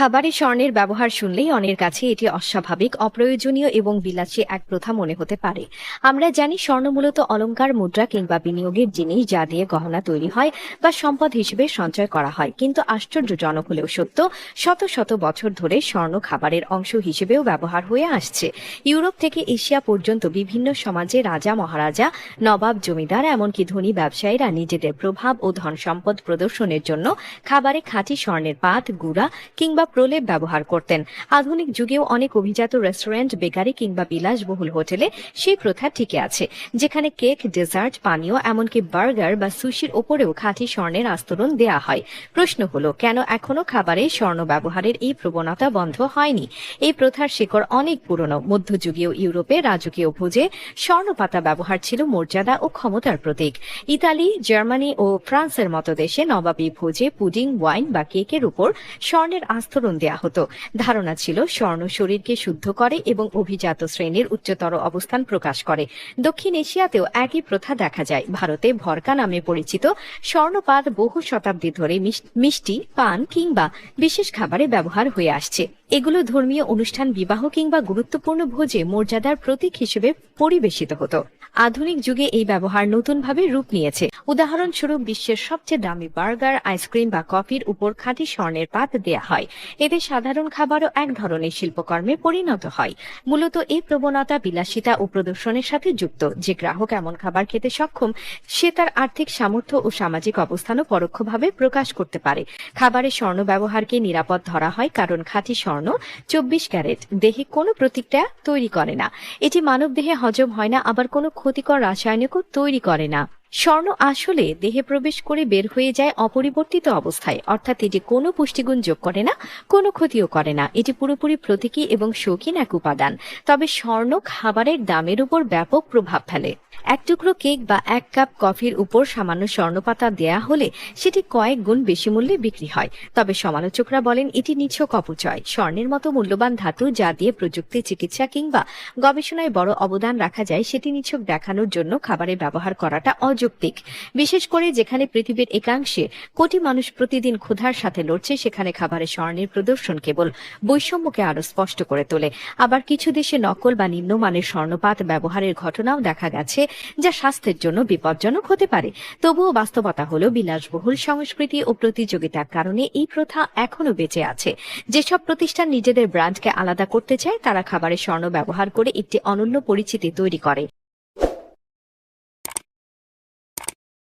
খাবারে স্বর্ণের ব্যবহার শুনলেই অনেকের কাছে এটি অস্বাভাবিক, অপ্রয়োজনীয় এবং বিলাসী এক প্রথা মনে হতে পারে। আমরা জানি স্বর্ণ মূলত অলংকার, মুদ্রা কিংবা বিনিয়োগের জিনিস, যা দিয়ে গহনা তৈরি হয় বা সম্পদ হিসেবে সঞ্চয় করা হয়। কিন্তু আশ্চর্যজনক হলেও সত্য, শত শত বছর ধরে স্বর্ণ খাবারের অংশ হিসেবেও ব্যবহার হয়ে আসছে। ইউরোপ থেকে এশিয়া পর্যন্ত বিভিন্ন সমাজে রাজা, মহারাজা, নবাব, জমিদার, এমনকি ধনী ব্যবসায়ীরা নিজেদের প্রভাব ও ধন সম্পদ প্রদর্শনের জন্য খাবারে খাঁটি স্বর্ণের পাত, গুঁড়া কিংবা প্রলেপ ব্যবহার করতেন। আধুনিক যুগেও অনেক অভিজাত রেস্টুরেন্ট, বেকারি কিংবা বিলাসবহুল হোটেলে সেই প্রথা টিকে আছে, যেখানে কেক, ডেজার্ট, পানীয়, এমনকি বার্গার বা সুশির ওপরেও খাঁটি স্বর্ণের আস্তরণ দেয়া হয়। প্রশ্ন হলো, কেন এখনো খাবারে স্বর্ণ ব্যবহারের এই প্রবণতা বন্ধ হয়নি? এই প্রথার শিকড় অনেক পুরনো। মধ্যযুগীয় ইউরোপে রাজকীয় ভোজে স্বর্ণপাতা ব্যবহার ছিল মর্যাদা ও ক্ষমতার প্রতীক। ইতালি, জার্মানি ও ফ্রান্সের মতো দেশে নবাবী ভোজে পুডিং, ওয়াইন বা কেকের উপর স্বর্ণের আস্তরণ দেয়া হতো। ধারণা ছিল স্বর্ণ শরীরকে শুদ্ধ করে এবং অভিজাত শ্রেণীর উচ্চতর অবস্থান প্রকাশ করে। দক্ষিণ এশিয়াতেও একই প্রথা দেখা যায়। ভারতে ভরকা নামে পরিচিত স্বর্ণপাত বহু শতাব্দী ধরে মিষ্টি, পান কিংবা বিশেষ খাবারে ব্যবহার হয়ে আসছে। এগুলো ধর্মীয় অনুষ্ঠান, বিবাহ কিংবা গুরুত্বপূর্ণ ভোজে মর্যাদার প্রতীক হিসেবে পরিবেশিত হতো। আধুনিক যুগে এই ব্যবহার নতুনভাবে রূপ নিয়েছে। উদাহরণস্বরূপ, বিশ্বের সবচেয়ে দামি বার্গার, আইসক্রিম বা কফির উপর খাঁটি স্বর্ণের পাত দেয়া হয়। এতে সাধারণ খাবারও এক ধরনের শিল্পকর্মে পরিণত হয়। মূলত এই প্রবণতা বিলাসিতা ও প্রদর্শনের সাথে যুক্ত। যে গ্রাহক এমন খাবার খেতে সক্ষম, সে তার আর্থিক সামর্থ্য ও সামাজিক অবস্থানও পরোক্ষভাবে প্রকাশ করতে পারে। খাবারে স্বর্ণ ব্যবহারকে নিরাপদ ধরা হয়, কারণ খাঁটি স্বর্ণ 24 ক্যারেট, দেহে কোনো প্রতিক্রিয়া তৈরি করে না। এটি মানব দেহে হজম হয় না, আবার কোনো ক্ষতিকর রাসায়নিকও তৈরি করে না। স্বর্ণ আসলে দেহে প্রবেশ করে বের হয়ে যায় অপরিবর্তিত অবস্থায়, অর্থাৎ এটি কোনো পুষ্টিগুণ যোগ করে না, কোনো ক্ষতিও করে না। এটি পুরোপুরি প্রতীকী এবং শৌখিন এক উপাদান। তবে স্বর্ণ খাবারের দামের উপর ব্যাপক প্রভাব ফেলে। এক টুকরো কেক বা এক কাপ কফির উপর সামান্য স্বর্ণপাতা দেয়া হলে সেটি কয়েক গুণ বেশি মূল্যে বিক্রি হয়। তবে সমালোচকরা বলেন এটি নিছক অপচয়। স্বর্ণের মতো মূল্যবান ধাতু, যা দিয়ে প্রযুক্তি, চিকিৎসা কিংবা গবেষণায় বড় অবদান রাখা যায়, সেটি নিছক দেখানোর জন্য খাবারে ব্যবহার করাটা অযৌক্তিক। বিশেষ করে যেখানে পৃথিবীর একাংশে কোটি মানুষ প্রতিদিন ক্ষুধার সাথে লড়ছে, সেখানে খাবারে স্বর্ণের প্রদর্শন কেবল বৈষম্যকে আরো স্পষ্ট করে তোলে। আবার কিছু দেশে নকল বা নিম্নমানের স্বর্ণপাত ব্যবহারের ঘটনাও দেখা গেছে, যা স্বাস্থ্যের জন্য বিপজ্জনক হতে পারে। তবুও বাস্তবতা হলো, বিলাসবহুল সংস্কৃতি ও প্রতিযোগিতার কারণে এই প্রথা এখনো বেঁচে আছে। যেসব প্রতিষ্ঠান নিজেদের ব্র্যান্ডকে আলাদা করতে চায়, তারা খাবারে স্বর্ণ ব্যবহার করে একটি অনন্য পরিচিতি তৈরি করে।